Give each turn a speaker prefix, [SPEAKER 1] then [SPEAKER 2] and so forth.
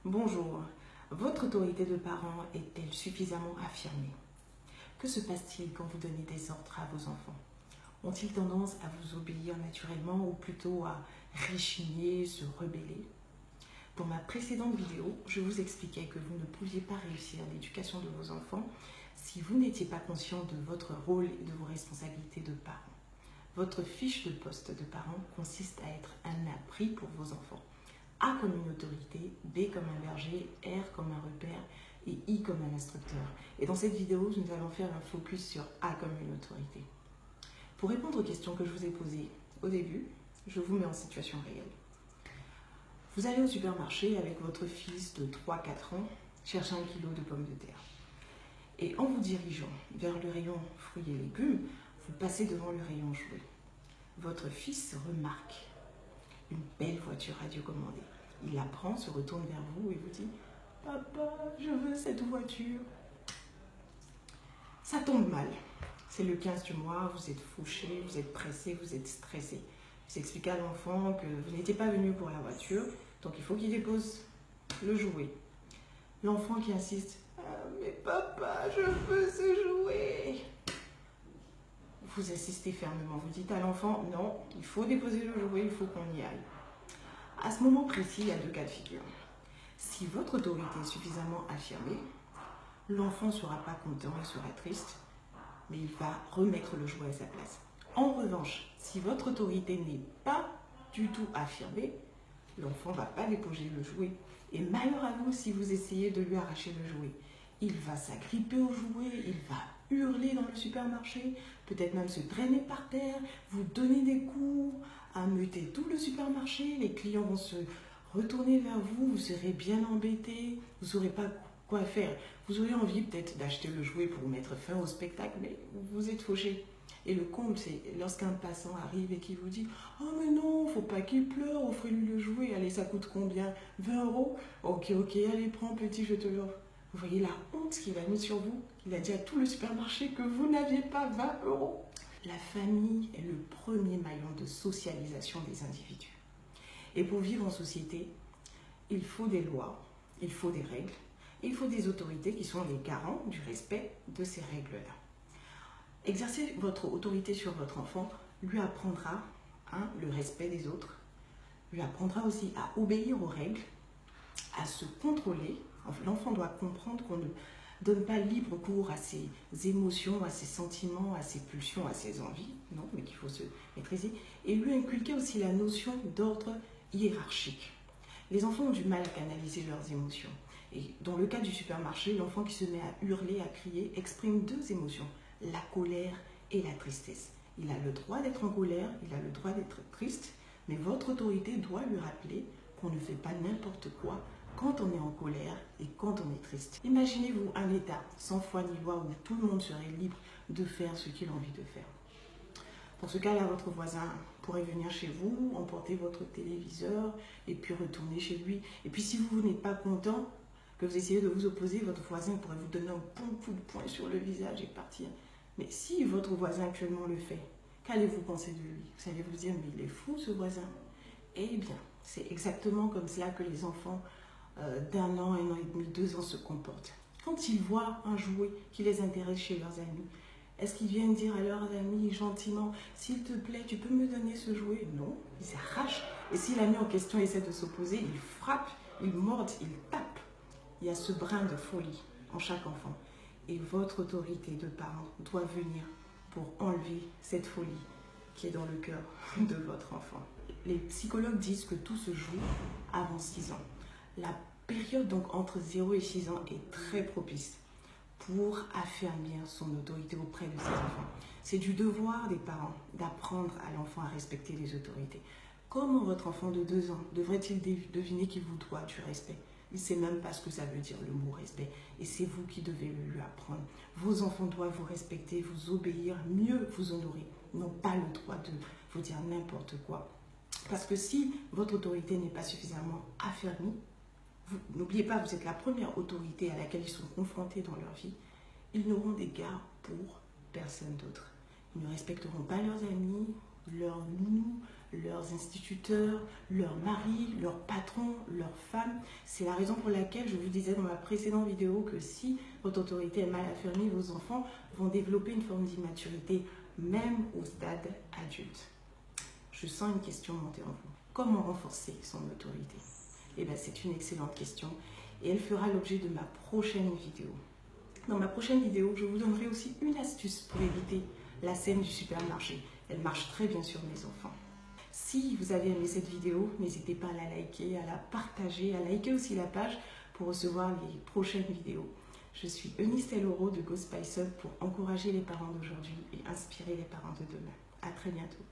[SPEAKER 1] Bonjour, votre autorité de parent est-elle suffisamment affirmée? Que se passe-t-il quand vous donnez des ordres à vos enfants? Ont-ils tendance à vous obéir naturellement ou plutôt à rechigner, se rebeller? Dans ma précédente vidéo, je vous expliquais que vous ne pouviez pas réussir l'éducation de vos enfants si vous n'étiez pas conscient de votre rôle et de vos responsabilités de parent. Votre fiche de poste de parent consiste à être un appris pour vos enfants. A comme une autorité, B comme un berger, R comme un repère et I comme un instructeur. Et dans cette vidéo, nous allons faire un focus sur A comme une autorité. Pour répondre aux questions que je vous ai posées au début, je vous mets en situation réelle. Vous allez au supermarché avec votre fils de 3-4 ans chercher 1 kilo de pommes de terre. Et en vous dirigeant vers le rayon fruits et légumes, vous passez devant le rayon jouets. Votre fils remarque une belle voiture radiocommandée. Il la prend, se retourne vers vous et vous dit « Papa, je veux cette voiture ». Ça tombe mal. C'est le 15 du mois, vous êtes fauché, vous êtes pressé, vous êtes stressé. Vous expliquez à l'enfant que vous n'étiez pas venu pour la voiture, donc il faut qu'il dépose le jouet. L'enfant qui insiste « Mais papa, je veux ce jouet ». Vous insistez fermement, vous dites à l'enfant « Non, il faut déposer le jouet, il faut qu'on y aille ». À ce moment précis, il y a 2 cas de figure. Si votre autorité est suffisamment affirmée, l'enfant ne sera pas content, il sera triste, mais il va remettre le jouet à sa place. En revanche, si votre autorité n'est pas du tout affirmée, l'enfant ne va pas déposer le jouet. Et malheur à vous si vous essayez de lui arracher le jouet. Il va s'agripper au jouet, il va hurler dans le supermarché, peut-être même se traîner par terre, vous donner des coups, ameuter tout le supermarché, les clients vont se retourner vers vous, vous serez bien embêté, vous ne saurez pas quoi faire. Vous aurez envie peut-être d'acheter le jouet pour mettre fin au spectacle, mais vous êtes fauché. Et le comble, c'est lorsqu'un passant arrive et qui vous dit « Oh mais non, faut pas qu'il pleure, offrez-lui le jouet, allez, ça coûte combien? 20 €? Ok, allez, prends petit, je te l'offre. » Vous voyez la honte qu'il a mise sur vous. Il a dit à tout le supermarché que vous n'aviez pas 20 €. La famille est le premier maillon de socialisation des individus. Et pour vivre en société, il faut des lois, il faut des règles, il faut des autorités qui sont les garants du respect de ces règles-là. Exercer votre autorité sur votre enfant lui apprendra le respect des autres, lui apprendra aussi à obéir aux règles, à se contrôler. L'enfant doit comprendre qu'on ne donne pas libre cours à ses émotions, à ses sentiments, à ses pulsions, à ses envies, non, mais qu'il faut se maîtriser, et lui inculquer aussi la notion d'ordre hiérarchique. Les enfants ont du mal à canaliser leurs émotions. Et dans le cas du supermarché, l'enfant qui se met à hurler, à crier, exprime 2 émotions, la colère et la tristesse. Il a le droit d'être en colère, il a le droit d'être triste, mais votre autorité doit lui rappeler qu'on ne fait pas n'importe quoi quand on est en colère et quand on est triste. Imaginez-vous un état sans foi ni loi où tout le monde serait libre de faire ce qu'il a envie de faire. Dans ce cas-là, votre voisin pourrait venir chez vous, emporter votre téléviseur et puis retourner chez lui. Et puis si vous n'êtes pas content, que vous essayez de vous opposer, votre voisin pourrait vous donner un bon coup de poing sur le visage et partir. Mais si votre voisin actuellement le fait, qu'allez-vous penser de lui? Vous allez vous dire, mais il est fou ce voisin. Eh bien, c'est exactement comme cela que les enfants d'1 an, 1 an et demi, 2 ans se comportent. Quand ils voient un jouet qui les intéresse chez leurs amis, est-ce qu'ils viennent dire à leurs amis gentiment « S'il te plaît, tu peux me donner ce jouet ?» Non, ils arrachent. Et si l'ami en question essaie de s'opposer, ils frappent, ils mordent, ils tapent. Il y a ce brin de folie en chaque enfant. Et votre autorité de parent doit venir pour enlever cette folie qui est dans le cœur de votre enfant. Les psychologues disent que tout se joue avant 6 ans. La période donc entre 0 et 6 ans est très propice pour affermir son autorité auprès de ses enfants. C'est du devoir des parents d'apprendre à l'enfant à respecter les autorités. Comment votre enfant de 2 ans devrait-il deviner qu'il vous doit du respect? Il ne sait même pas ce que ça veut dire le mot respect. Et c'est vous qui devez le lui apprendre. Vos enfants doivent vous respecter, vous obéir, mieux vous honorer. Ils n'ont pas le droit de vous dire n'importe quoi. Parce que si votre autorité n'est pas suffisamment affermie, n'oubliez pas, vous êtes la première autorité à laquelle ils sont confrontés dans leur vie. Ils n'auront d'égard pour personne d'autre. Ils ne respecteront pas leurs amis, leurs nounous, leurs instituteurs, leurs maris, leurs patrons, leurs femmes. C'est la raison pour laquelle je vous disais dans ma précédente vidéo que si votre autorité est mal affirmée, vos enfants vont développer une forme d'immaturité, même au stade adulte. Je sens une question monter en vous. Comment renforcer son autorité? Eh bien, c'est une excellente question et elle fera l'objet de ma prochaine vidéo. Dans ma prochaine vidéo, je vous donnerai aussi une astuce pour éviter la scène du supermarché. Elle marche très bien sur mes enfants. Si vous avez aimé cette vidéo, n'hésitez pas à la liker, à la partager, à liker aussi la page pour recevoir les prochaines vidéos. Je suis Eunice Teloro de Go Spice Up pour encourager les parents d'aujourd'hui et inspirer les parents de demain. À très bientôt.